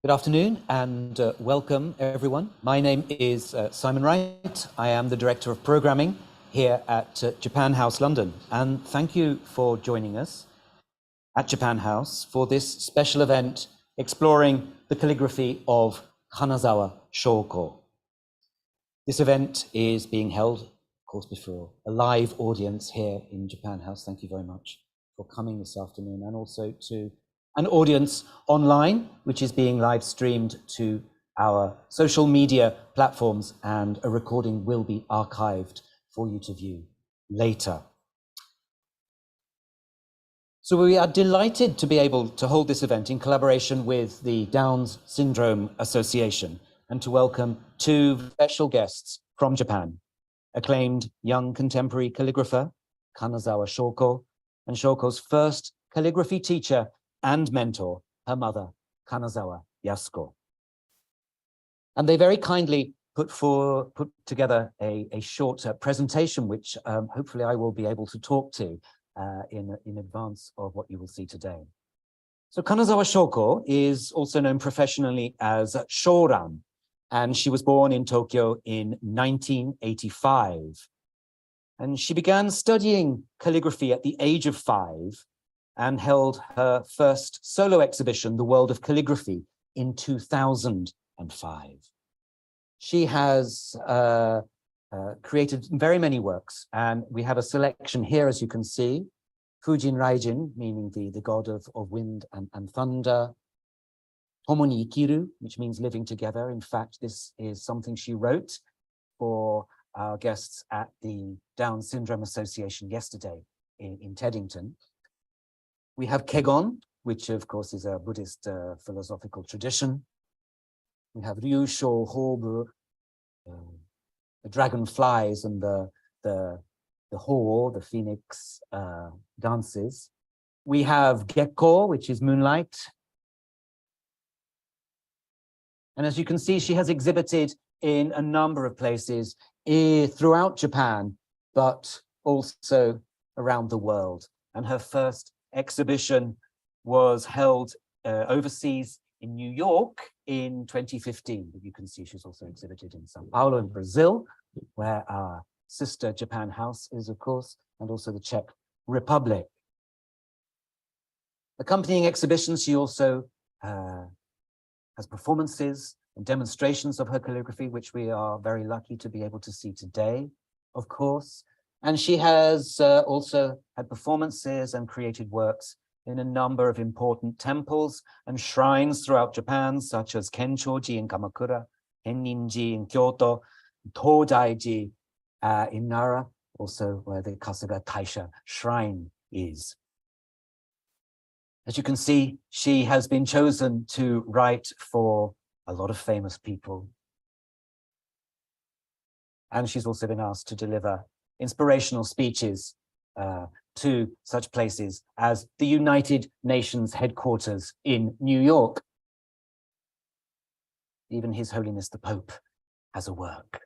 Good afternoon and welcome everyone. My name is Simon Wright. I am the Director of Programming here at Japan House London, and thank you for joining us at Japan House for this special event exploring the calligraphy of Kanazawa Shōko. This event is being held, of course, before a live audience here in Japan House. Thank you very much for coming this afternoon, and also to an audience online, which is being live streamed to our social media platforms, and a recording will be archived for you to view later. So we are delighted to be able to hold this event in collaboration with the Down Syndrome Association and to welcome two special guests from Japan, acclaimed young contemporary calligrapher Kanazawa Shōko, and Shōko's first calligraphy teacher and mentor, her mother, Kanazawa Yasuko. And they very kindly put together a short presentation, which hopefully I will be able to talk to in advance of what you will see today. So Kanazawa Shōko is also known professionally as Soaring, and she was born in Tokyo in 1985. And she began studying calligraphy at the age of 5 and held her first solo exhibition, The World of Calligraphy, in 2005. She has created very many works, and we have a selection here, as you can see. Fujin Raijin, meaning the god of wind and thunder. Tomoni Ikiru, which means living together. In fact, this is something she wrote for our guests at the Down Syndrome Association yesterday in Teddington. We have Kegon, which of course is a Buddhist philosophical tradition. We have Ryūshō Hobu, the dragonflies and the ho, the phoenix dances. We have Gekko, which is moonlight. And as you can see, she has exhibited in a number of places throughout Japan, but also around the world. And her first exhibition was held overseas in New York in 2015. But you can see she's also exhibited in Sao Paulo in Brazil, where our sister Japan House is, of course, and also the Czech Republic. Accompanying exhibitions, she also has performances and demonstrations of her calligraphy, which we are very lucky to be able to see today, of course. And she has also had performances and created works in a number of important temples and shrines throughout Japan, such as Kenchoji in Kamakura, Henninji in Kyoto, Todaiji in Nara, also where the Kasuga Taisha shrine is. As you can see, she has been chosen to write for a lot of famous people. And she's also been asked to deliver inspirational speeches to such places as the United Nations headquarters in New York. Even His Holiness the Pope has a work.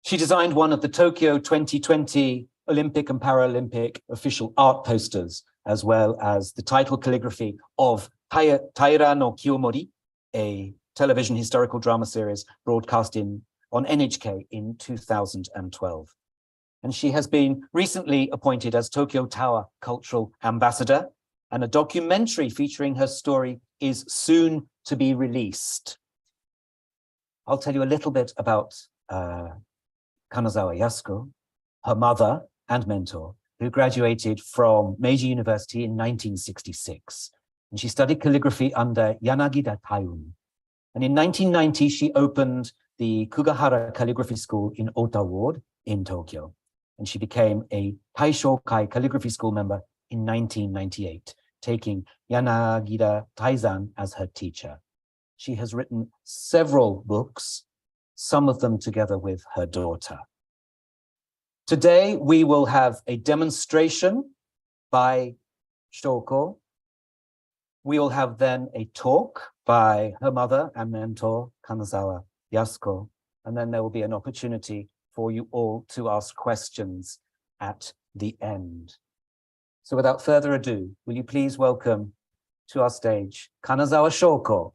She designed one of the Tokyo 2020 Olympic and Paralympic official art posters, as well as the title calligraphy of Taira no Kiyomori, a television historical drama series broadcast on NHK in 2012. And she has been recently appointed as Tokyo Tower Cultural Ambassador, and a documentary featuring her story is soon to be released. I'll tell you a little bit about Kanazawa Yasuko, her mother and mentor, who graduated from Meiji University in 1966. And she studied calligraphy under Yanagida Taun. And in 1990, she opened the Kugahara Calligraphy School in Ota Ward in Tokyo. And she became a Taishokai Calligraphy School member in 1998, taking Yanagida Taizan as her teacher. She has written several books, some of them together with her daughter. Today, we will have a demonstration by Shōko. We will have then a talk by her mother and mentor, Kanazawa Yasuko, and then there will be an opportunity for you all to ask questions at the end. So without further ado, will you please welcome to our stage, Kanazawa Shōko.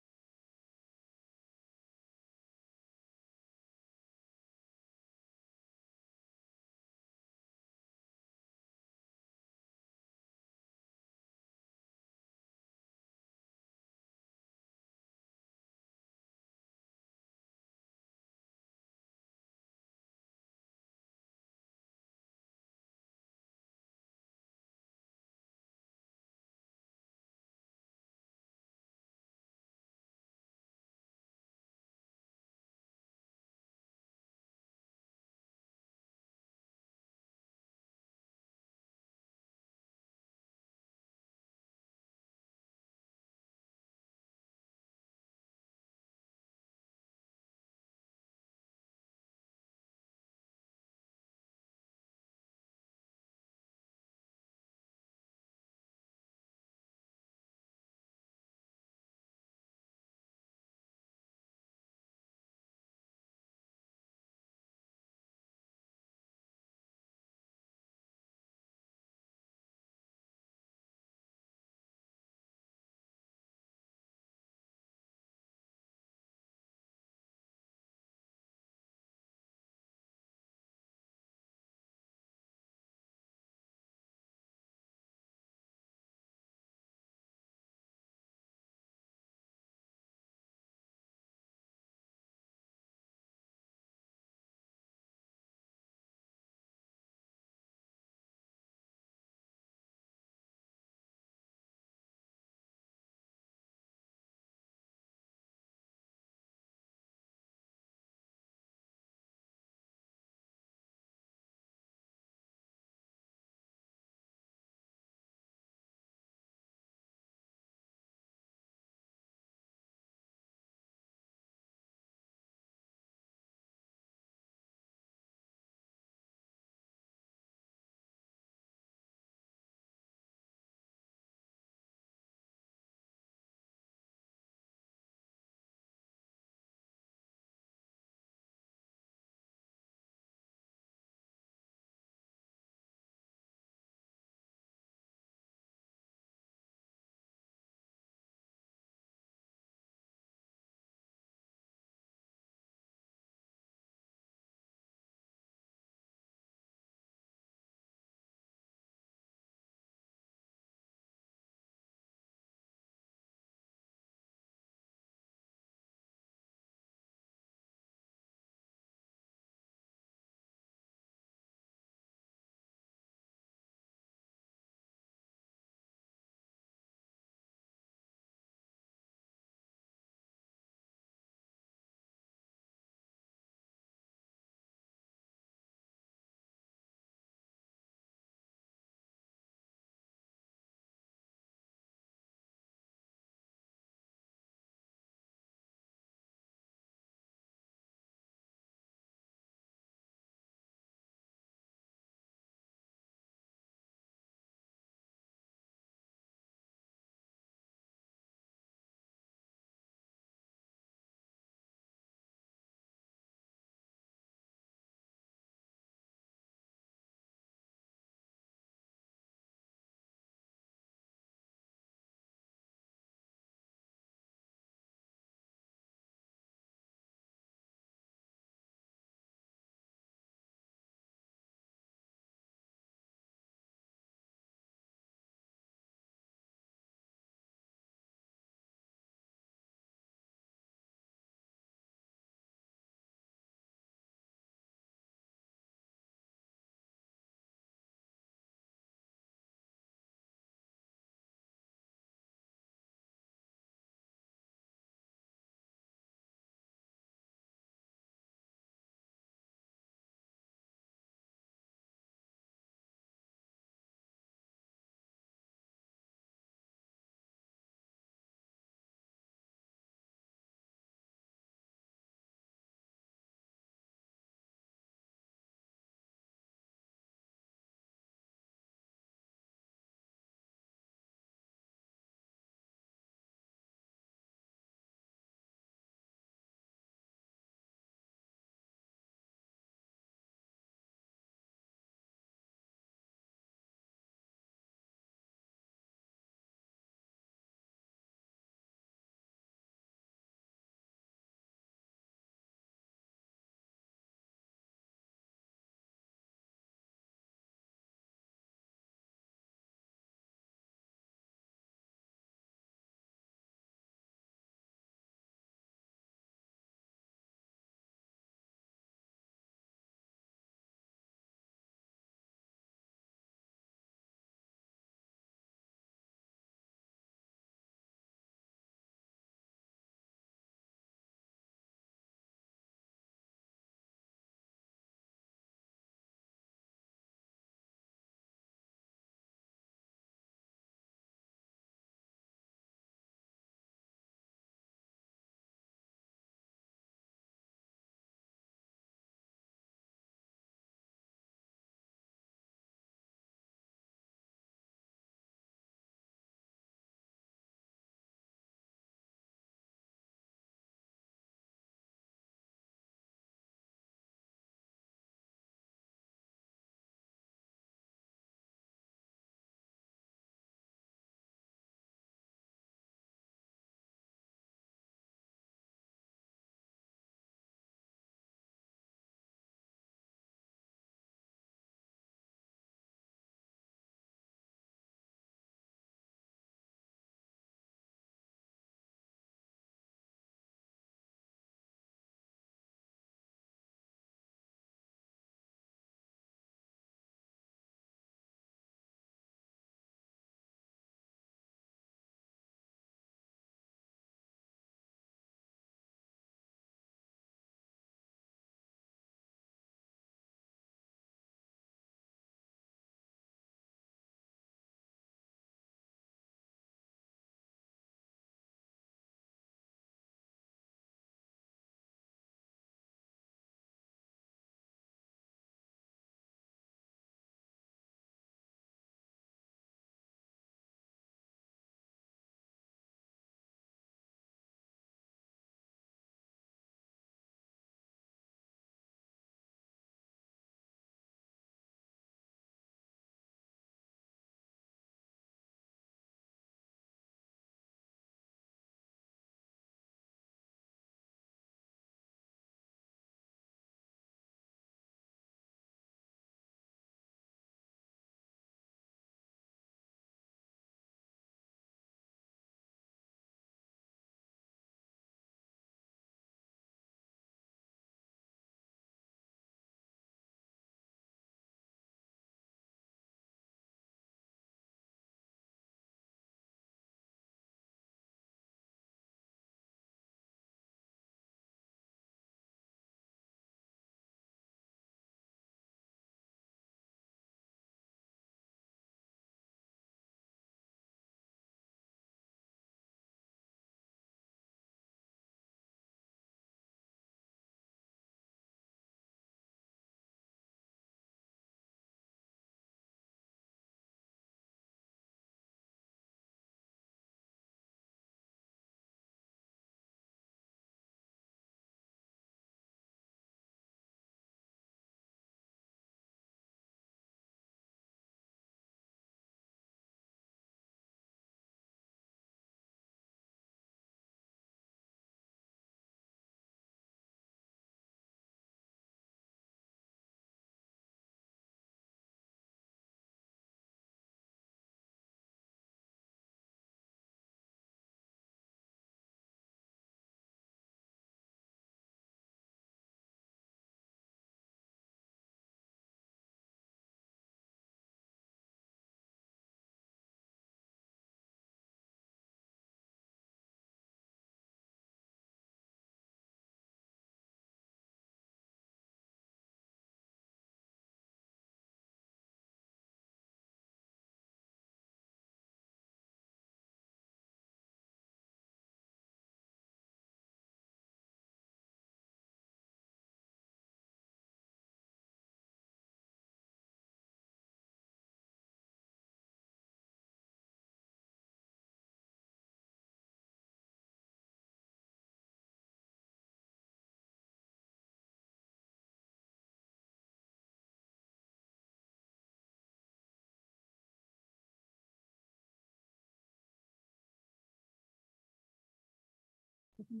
も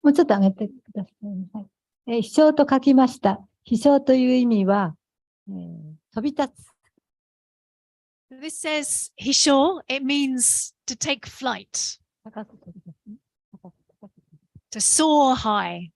うちょっと上げてください。はい。飛翔と書きました。飛翔という意味は、飛び立つ。This says hisho. It means to take flight, 高く飛び立つ。高く to soar high.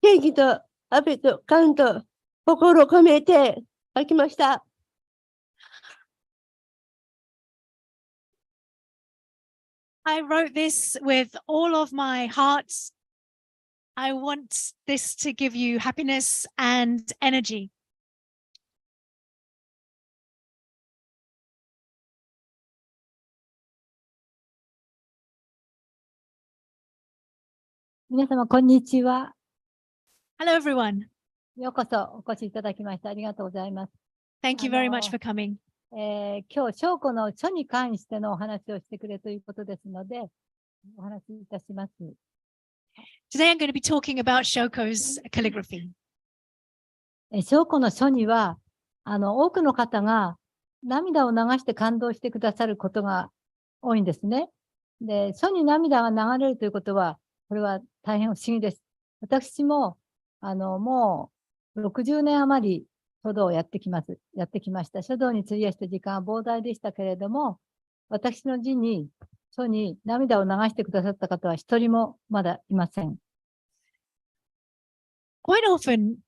正義と愛と感と心を込めて書きました。I wrote this with all of my heart. I want this to give you happiness and energy. 皆様、こんにちは。Hello, everyone. ようこそお越しいただきまして、ありがとうございます。Thank you very much for coming. 今日、翔子の書に関してのお話をしてくれということですので、お話しいたします。Today, I'm going to be talking about Shoko's calligraphy. 翔子の書には、多くの方が涙を流して感動してくださることが多いんですね。で、書に涙が流れるということは、これは大変不思議です。私も、もう60年余り書道をやってきました。書道に費やした時間は膨大でしたけれども、私の書に涙を流してくださった方は一人もまだいません。Quite often,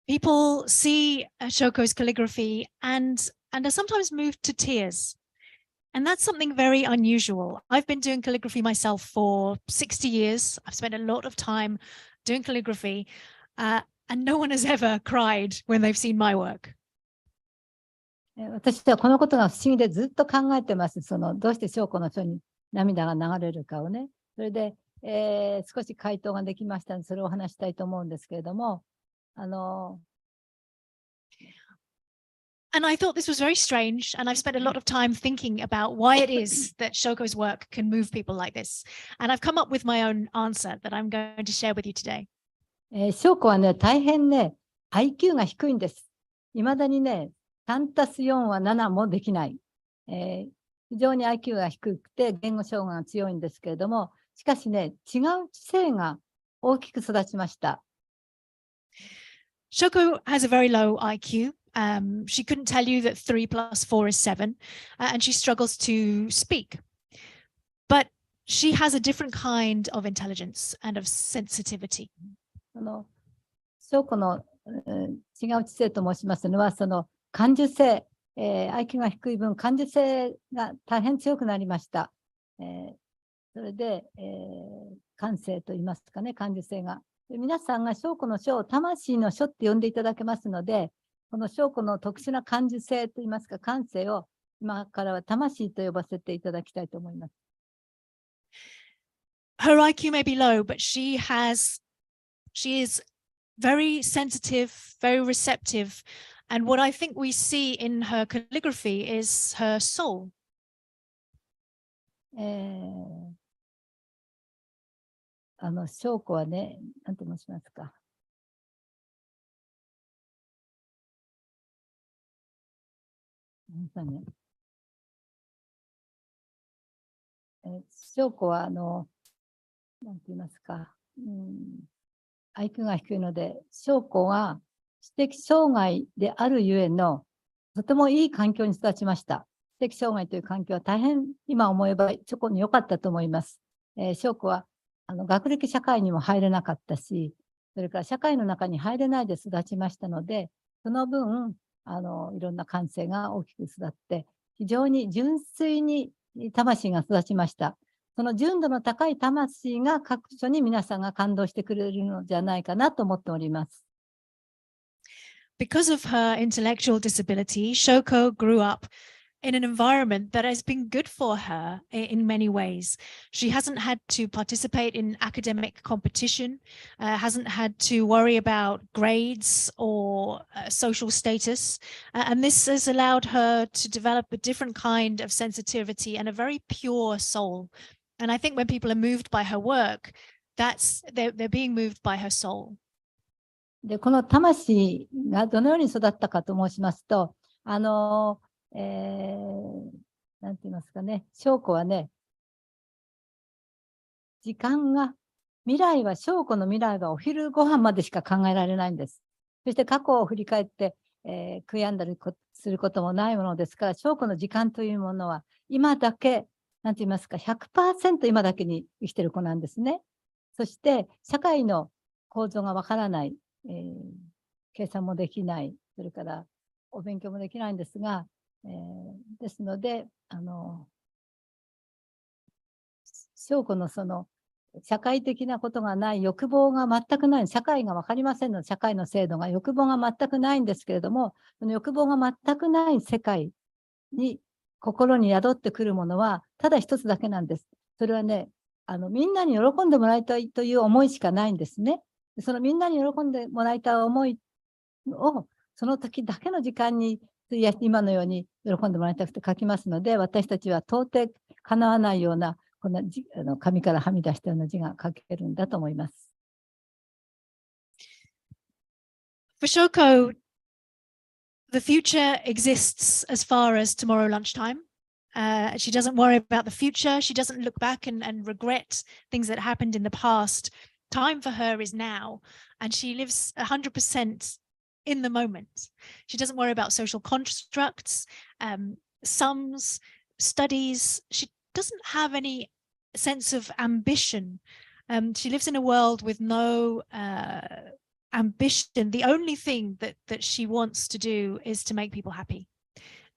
people see Shoko's calligraphy and are sometimes moved to tears. And that's something very unusual. I've been doing calligraphy myself for 60 years. I've spent a lot of time doing calligraphy, and no one has ever cried when they've seen my work. 私はこのことが不思議でずっと考えてます。どうして翔子の書に涙が流れるかをね。それで、少し回答ができましたので、それをお話したいと思うんですけれども、And I thought this was very strange, and I've spent a lot of time thinking about why it is that Shoko's work can move people like this. And I've come up with my own answer that I'm going to share with you today. 翔子はね、大変ね、IQ が低いんです。いまだにね、3+4 は7もできない。非常に IQ が低くて言語障害が強いんですけれども、しかしね、違う知性が大きく育ちました。Shōko has a very low IQ. She couldn't tell you that 3 + 4 is 7, and she struggles to speak. But she has a different kind of intelligence and of sensitivity. 翔子の、違う知性と申しますのは、感受性、IQ が低い分、感受性が大変強くなりました。それで、感性と言いますかね、感受性が。皆さんが翔子の書を魂の書って呼んでいただけますので、この翔子の特殊な感受性と言いますか、感性を今からは魂と呼ばせていただきたいと思います。Her IQ may be low, but she is very sensitive, very receptive. And what I think we see in her calligraphy is her soul. 翔子はね、なんと申しますか。翔子はなんて言いますか、IQ が低いので、翔子は知的障害であるゆえの、とてもいい環境に育ちました。知的障害という環境は大変今思えば翔子に良かったと思います。翔子は学歴社会にも入れなかったし、それから社会の中に入れないで育ちましたので、その分、いろんな感性が大きく育って、非常に純粋に魂が育ちました。その純度の高い魂が各所に皆さんが感動してくれるのじゃないかなと思っております。Because of her intellectual disability, Shōko grew up in an environment that has been good for her in many ways. She hasn't had to participate in academic competition, hasn't had to worry about grades or social status. And this has allowed her to develop a different kind of sensitivity and a very pure soul. And I think when people are moved by her work, they're being moved by her soul. で、この魂がどのように育ったかと申しますと、なんて言いますかね、翔子はね、翔子の未来はお昼ご飯までしか考えられないんです。そして過去を振り返って、悔やんだりすることもないものですから、翔子の時間というものは、今だけ、なんて言いますか、100% 今だけに生きてる子なんですね。そして、社会の構造がわからない、計算もできない、それからお勉強もできないんですが、ですので、翔子のその社会的なことがない、欲望が全くない、社会が分かりませんので、社会の制度が欲望が全くないんですけれども、その欲望が全くない世界に心に宿ってくるものは、ただ一つだけなんです。それはね、みんなに喜んでもらいたいという思いしかないんですね。そのみんなに喜んでもらいたい思いを、その時だけの時間に費やして、今のように喜んでもらいたくて書きますので、私たちは到底叶わないような、こんな紙からはみ出したような字が書けるんだと思います。For Shōko, the future exists as far as tomorrow lunchtime. She doesn't worry about the future. She doesn't look back and regret things that happened in the past. Time for her is now, and she lives 100% in the moment. She doesn't worry about social constructs, sums, studies. She doesn't have any sense of ambition. She lives in a world with no ambition. The only thing that she wants to do is to make people happy.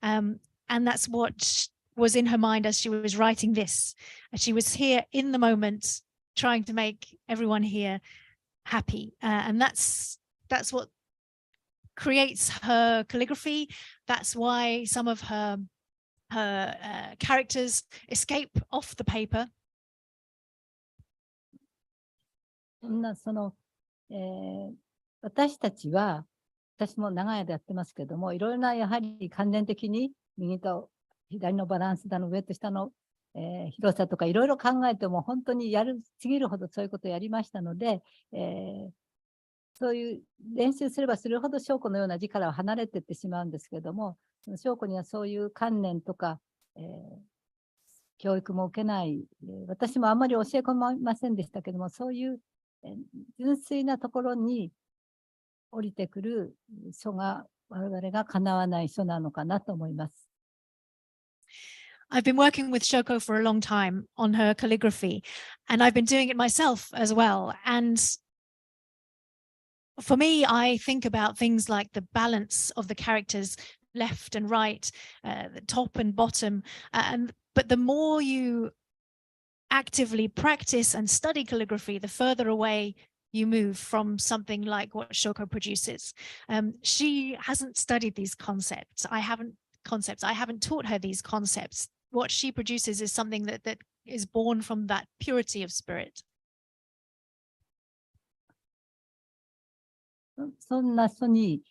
And that's what was in her mind as she was writing this. She was here in the moment, trying to make everyone here happy. And that's what creates her calligraphy. That's why some of her characters escape off the paper. 私たちは、私も長い間やってますけども、いろいろなやはり関連的に右と左のバランスだの、上と下の、広さとかいろいろ考えても本当にやるすぎるほどそういうことをやりましたので、そういう練習すればするほど翔子のような字からは離れていってしまうんですけれども、翔子にはそういう観念とか、教育も受けない、私もあんまり教え込みませんでしたけども、そういう純粋なところに降りてくる書が我々が叶わない書なのかなと思います。I've been working with Shōko for a long time on her calligraphy, and I've been doing it myself as well. And for me, I think about things like the balance of the characters, left and right, the top and bottom. But the more you actively practice and study calligraphy, the further away you move from something like what Shōko produces. She hasn't studied these concepts. I haven't taught her these concepts. What she produces is something that is born from that purity of spirit. そんな人に、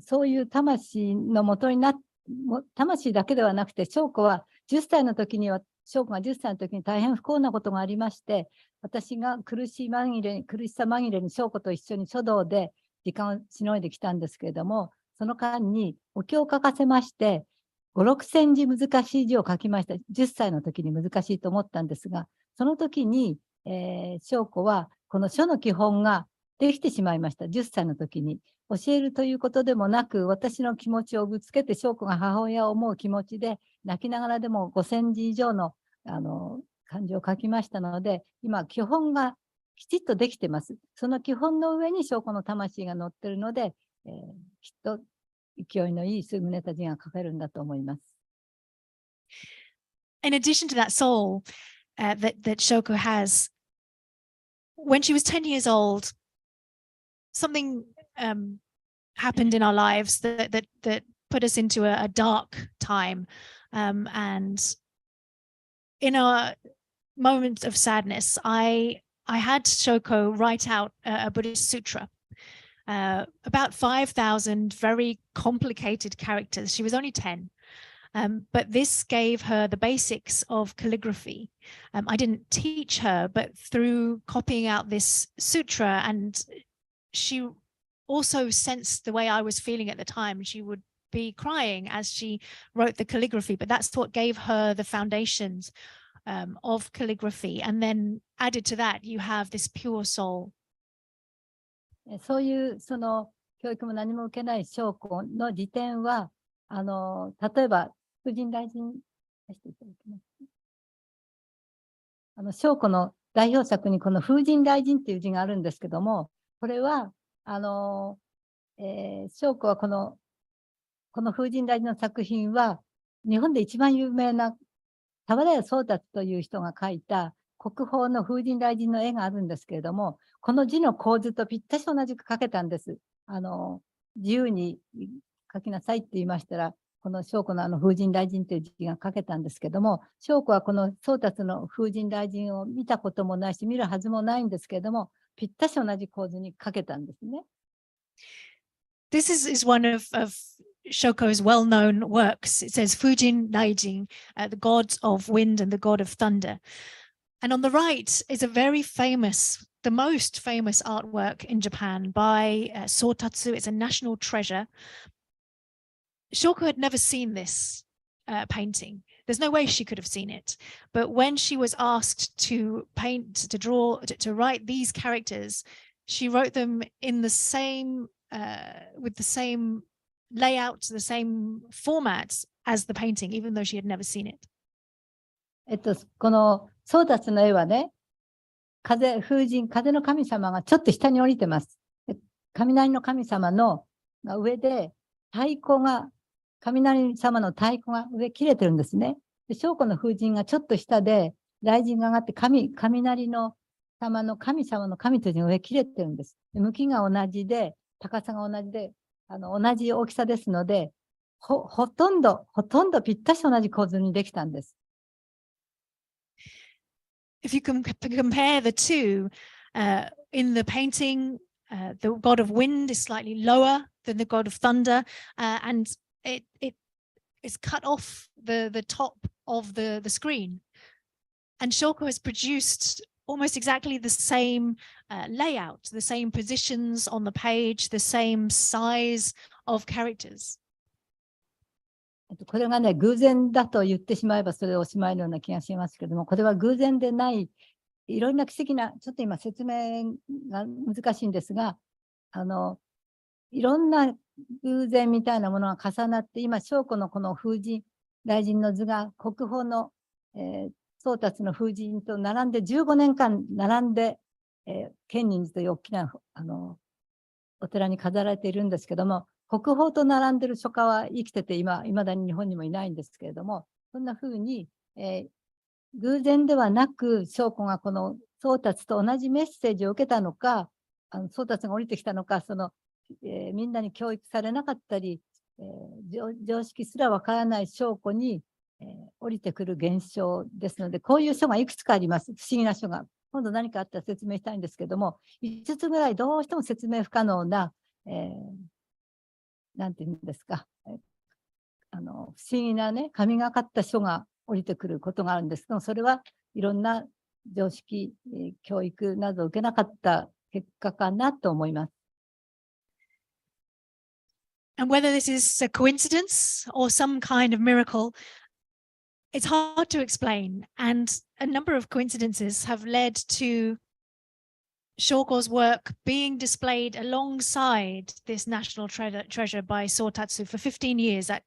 そういう魂の元に魂だけではなくて、翔子は10歳の時には、翔子が10歳の時に大変不幸なことがありまして、私が苦しさ紛れに翔子と一緒に書道で時間をしのいできたんですけれども、その間にお経を書かせまして、5、6センチ難しい字を書きました。10歳の時に難しいと思ったんですが、その時に、翔子はこの書の基本ができてしまいました。10歳の時に。教えるということでもなく、私の気持ちをぶつけて、翔子が母親を思う気持ちで、泣きながらでも5000字以上の、漢字を書きましたので、今、基本がきちっとできてます。その基本の上に翔子の魂が乗ってるので、きっと勢いのいいすぐ寝た字が書けるんだと思います。In addition to that soul that Shōko has, when she was 10 years old, something happened in our lives that put us into a dark time, and in a moment of sadness, I had Shōko write out a Buddhist sutra, about 5,000 very complicated characters. She was only 10. But this gave her the basics of calligraphy. I didn't teach her, but through copying out this sutra, and she also sensed the way I was feeling at the time. She would be crying as she wrote the calligraphy, but that's what gave her the foundations of calligraphy. And then added to that, you have this pure soul. そういうその教育も何も受けない翔子の時点は、例えば、風神大臣、翔子の代表作にこの風神大臣っていう字があるんですけども、これは、翔子はこの風神大臣の作品は、日本で一番有名な田原屋宗達という人が描いた国宝の風神大臣の絵があるんですけれども、この字の構図とぴったし同じく描けたんです。自由に描きなさいって言いましたら、この翔子の風神大臣という字が書けたんですけども、翔子はこの宗達の風神大臣を見たこともないし、見るはずもないんですけれども、ぴったし同じ構図に書けたんですね。This is one of Shōko's well-known works. It says Fujin Daijin, the god of wind and the god of thunder. And on the right is a very famous, the most famous artwork in Japan by Sotatsu. It's a national treasure. Shōko had never seen this painting. There's no way she could have seen it. But when she was asked to paint, to draw, to write these characters, she wrote them in the same, with the same layout, the same formats as the painting, even though she had never seen it. この宗達の絵はね、風の神様がちょっと下に降りてます。雷の神様の上で、雷様の太鼓が上切れてるんですね。翔子の風神がちょっと下で、雷神が上がって雷の様の神様の神というのが上切れてるんです。向きが同じで、高さが同じで、同じ大きさですので、ほとんどぴったし同じ構図にできたんです。If you can compare the two, in the painting, the god of wind is slightly lower than the god of thunder, and it is cut off the top of the screen. And Shōko has produced almost exactly the same layout, the same positions on the page, the same size of characters. これがね、偶然だと言ってしまえばそれでおしまいのような気がしますけれども、これは偶然でない、いろんな奇跡な、ちょっと今説明が難しいんですが、いろんな偶然みたいなものが重なって、今、翔子のこの風神大臣の図が国宝の、宗達の風神と並んで15年間並んで、建仁寺という大きなお寺に飾られているんですけども、国宝と並んでる書家は生きてていまだに日本にもいないんですけれども、そんな風に、偶然ではなく、翔子がこの宗達と同じメッセージを受けたのか、宗達が降りてきたのか、みんなに教育されなかったり、常識すらわからない翔子に、降りてくる現象ですので、こういう書がいくつかあります。不思議な書が。今度何かあったら説明したいんですけども、5つぐらいどうしても説明不可能な、なんていうんですか、不思議なね、神がかった書が降りてくることがあるんですけども、それはいろんな常識、教育などを受けなかった結果かなと思います。And whether this is a coincidence or some kind of miracle, it's hard to explain. And a number of coincidences have led to Shōko's work being displayed alongside this national treasure by Sotatsu for 15 years at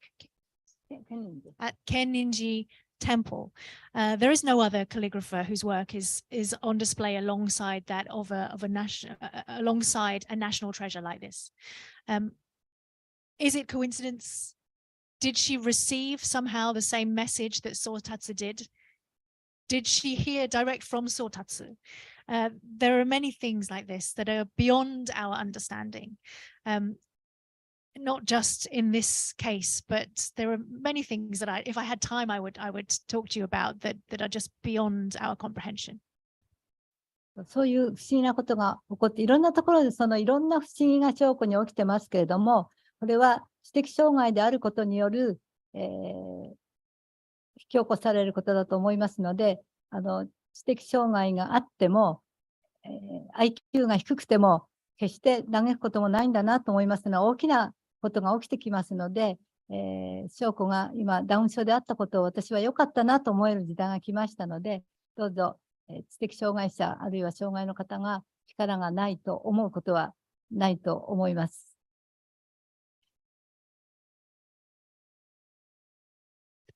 Kenninji Temple. There is no other calligrapher whose work is on display alongside that of a national alongside a national treasure like this. Is it coincidence? Did she receive somehow the same message that Sotatsu did? Did she hear direct from Sotatsu? There are many things like this that are beyond our understanding. Not just in this case, but there are many things that if I had time, I would talk to you about that are just beyond our comprehension. そういう不思議なことが起こって、いろんなところでいろんな不思議が証拠に起きてますけれども、これは知的障害であることによる、引き起こされることだと思いますので、知的障害があっても、IQ が低くても決して嘆くこともないんだなと思いますのは、大きなことが起きてきますので、翔子が今ダウン症であったことを私は良かったなと思える時代が来ましたので、どうぞ、知的障害者あるいは障害の方が力がないと思うことはないと思います。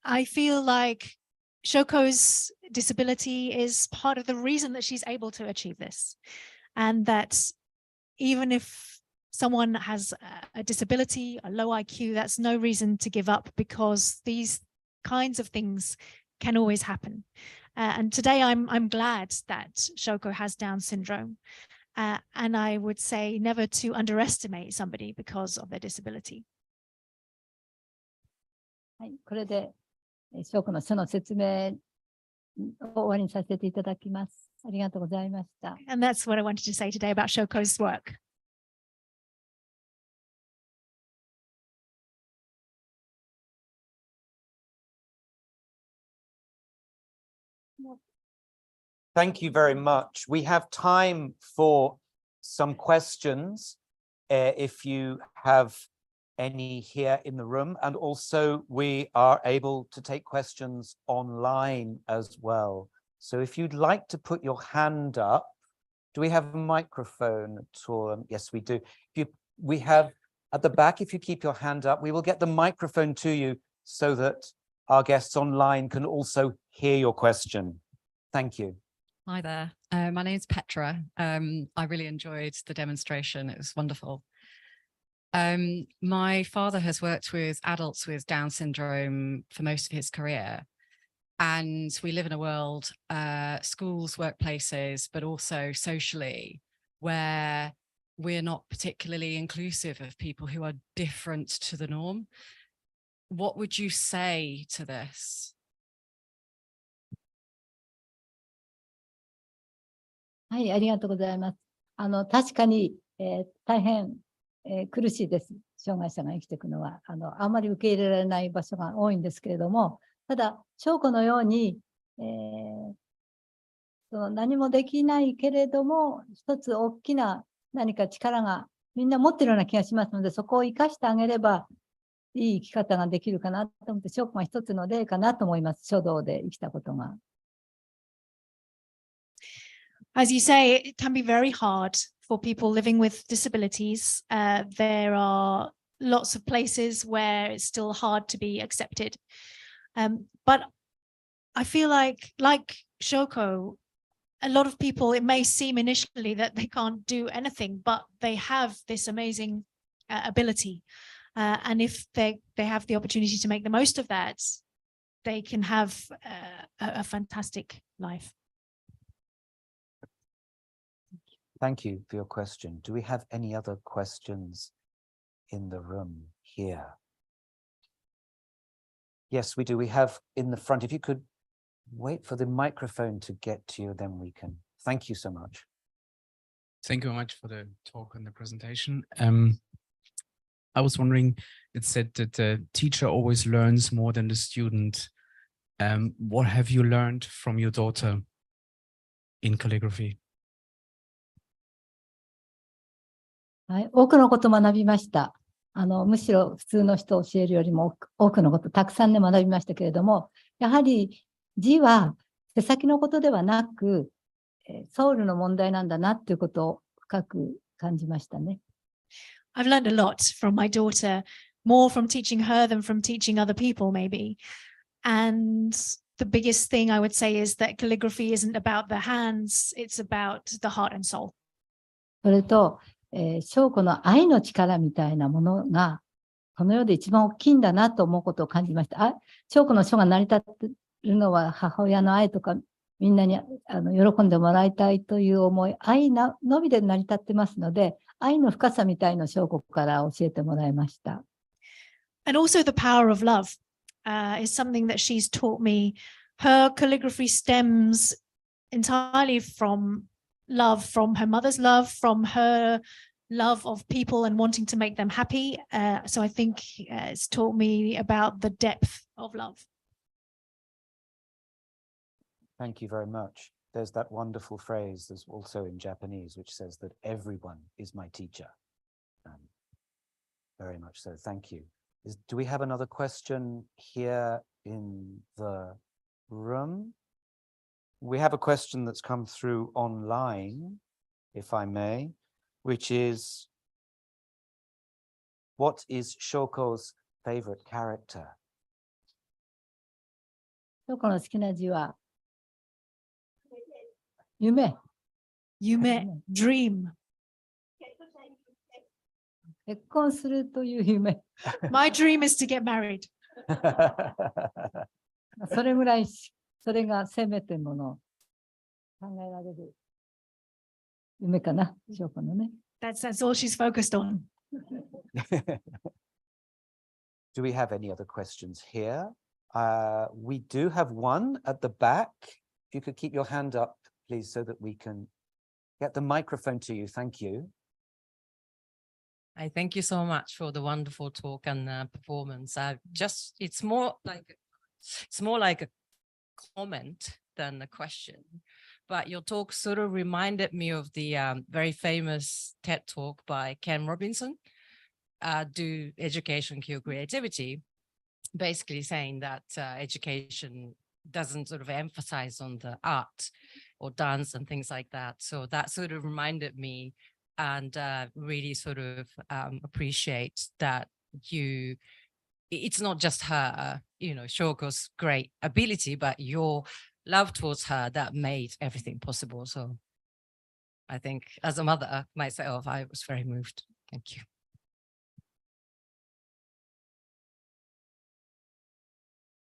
I feel like Shoko's disability is part of the reason that she's able to achieve this. And that even if someone has a disability, a low IQ, that's no reason to give up, because these kinds of things can always happen. And today I'm glad that Shōko has Down syndrome. And I would say never to underestimate somebody because of their disability. はい、これで翔子の書の説明を終わりにさせていただきます。ありがとうございました。And that's what I wanted to say today about Shoko's work. Thank you very much. We have time for some questions, if you have any here in the room, and also we are able to take questions online as well. So if you'd like to put your hand up, do we have a microphone at all? Yes, we do. We have at the back, if you keep your hand up, we will get the microphone to you so that our guests online can also hear your question. Thank you. Hi there. My name's Petra. I really enjoyed the demonstration. It was wonderful. My father has worked with adults with Down syndrome for most of his career. And we live in a world, schools, workplaces, but also socially, where we're not particularly inclusive of people who are different to the norm. What would you say to this? はい、ありがとうございます。確かに、大変、苦しいです。障害者が生きていくのは、あんまり受け入れられない場所が多いんですけれども、ただ、翔子のように、何もできないけれども、一つ大きな何か力がみんな持ってるような気がしますので、そこを生かしてあげれば、いい生き方ができるかなと思って、翔子が一つの例かなと思います。書道で生きたことが。As you say, it can be very hard for people living with disabilities. There are lots of places where it's still hard to be accepted. But I feel like Shōko, a lot of people, it may seem initially that they can't do anything, but they have this amazing ability. And if they have the opportunity to make the most of that, they can have a fantastic life. Thank you for your question. Do we have any other questions in the room here? Yes, we do. We have in the front. If you could wait for the microphone to get to you, then we can. Thank you so much. Thank you very much for the talk and the presentation. I was wondering, it said that the teacher always learns more than the student. What have you learned from your daughter in calligraphy? はい、多くのことを学びました。むしろ普通の人を教えるよりも多くのことたくさんね学びましたけれども、やはり字は手先のことではなく、ソウルの問題なんだなっていうことを深く感じましたね。I've learned a lot from my daughter, more from teaching her than from teaching other people, maybe. And the biggest thing I would say is that calligraphy isn't about the hands, it's about the heart and soul. それと、翔子の愛の力みたいなものが、この世で一番大きいんだなと思うことを感じました。翔子の書が成り立っているのは母親の愛とか、みんなに喜んでもらいたいという思い、愛のみで成り立ってますので、愛の深さみたいのを翔子から教えてもらいました。And also the power of love is something that she's taught me. Her calligraphy stems entirely from love, from her mother's love, from her love of people and wanting to make them happy. So I think it's taught me about the depth of love. Thank you very much. There's that wonderful phrase, there's also in Japanese, which says that everyone is my teacher. Very much so. Thank you. Do we have another question here in the room? We have a question that's come through online, if I may, which is, what is Shōko's favorite character? 翔子の好きな字は、夢。夢、dream. 結婚するという夢。My dream is to get married. それぐらい、それがせめてもの考えられる夢かな、翔子のね。That's all she's focused on. Do we have any other questions here? We do have one at the back. If you could keep your hand up, please, so that we can get the microphone to you. Thank you. I thank you so much for the wonderful talk and performance. It's more like a comment than a question. But your talk sort of reminded me of the very famous TED talk by Ken Robinson, Do Education Kill Creativity? Basically saying that education doesn't sort of emphasize on the art or dance and things like that. So that sort of reminded me, and really sort of appreciate that it's not just her, Shōko's great ability, but your love towards her that made everything possible. So I think as a mother myself, I was very moved. Thank you.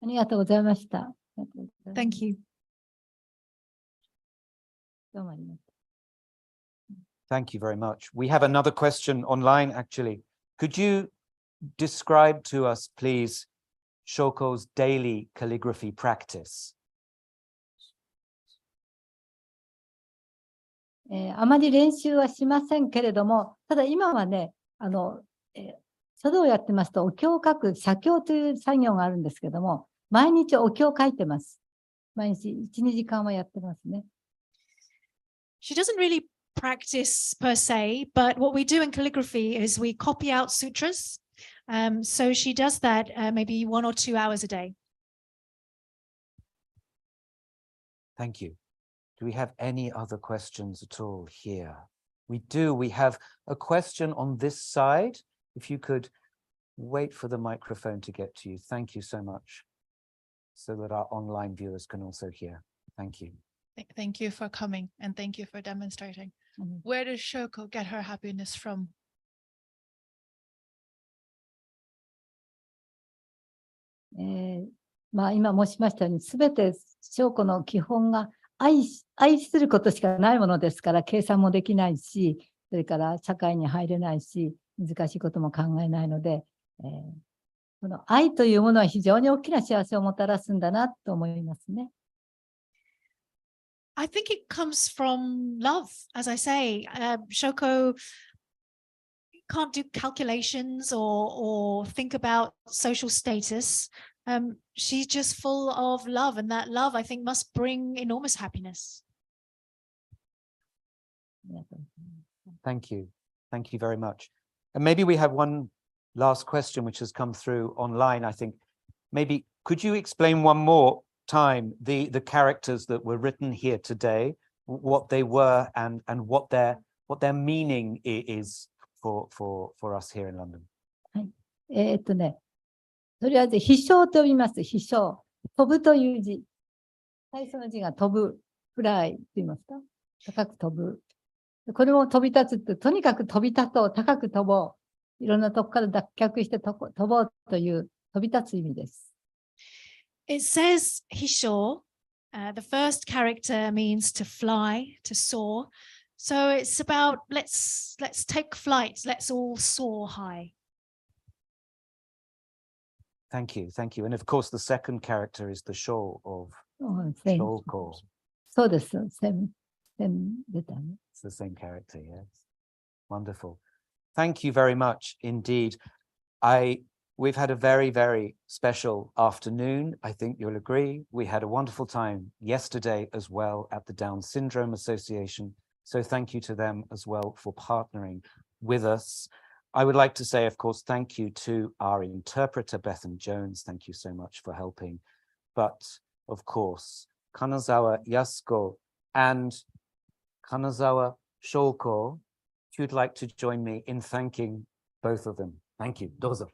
ありがとうございました。 Thank you. どうもありがとう。 Thank you very much. We have another question online, actually. Could you describe to us, please, Shōko's daily calligraphy practice? あまり練習はしませんけれども、ただ今はね、書道をやってますと、お経を書く写経という作業があるんですけども、毎日お経を書いてます。毎日1、2時間はやってますね。She doesn't really practice per se, but what we do in calligraphy is we copy out sutras. So she does that maybe 1 or 2 hours a day. Thank you. Do we have any other questions at all here? We do. We have a question on this side. If you could wait for the microphone to get to you. Thank you so much, so that our online viewers can also hear. Thank you. Thank you for coming, and thank you for demonstrating. Where does Shōko get her happiness from? まあ、今申しましたように、すべて証拠の基本が愛することしかないものですから、計算もできないし、それから社会に入れないし、難しいことも考えないので、この愛というものは非常に大きな幸せをもたらすんだなと思いますね。I think it comes from love, as I say. Shōko can't do calculations or think about social status. She's just full of love, and that love, I think, must bring enormous happiness. Thank you. Thank you very much. And maybe we have one last question which has come through online, I think. Maybe could you explain one more time the characters that were written here today, what they were and what their meaning is for us here in London? とりあえず飛翔と呼びます。飛翔。飛ぶという字。最初の字が飛ぶ。フライと言いますか。高く飛ぶ。これも飛び立つって、とにかく飛び立とう。高く飛ぼう。いろんなとこから脱却して飛ぼうという飛び立つ意味です。It says Hisho. The first character means to fly, to soar. So it's about let's take flight. Let's all soar high. Thank you. Thank you. And of course, the second character is the Shō of Shōko. そうです。線出たね。It's the same character, yes. Wonderful. Thank you very much indeed. We've had a very, very special afternoon. I think you'll agree. We had a wonderful time yesterday as well at the Down Syndrome Association. So thank you to them as well for partnering with us. I would like to say, of course, thank you to our interpreter, Bethan Jones. Thank you so much for helping. But of course, Kanazawa Yasuko and Kanazawa Shōko, if you'd like to join me in thanking both of them. Thank you. Dozo.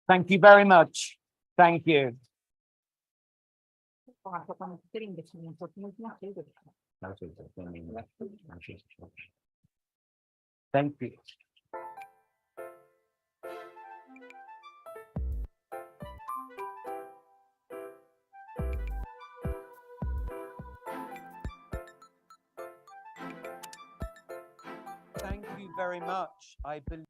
Thank you very much. Thank you. Thank you. Thank you very much. I believe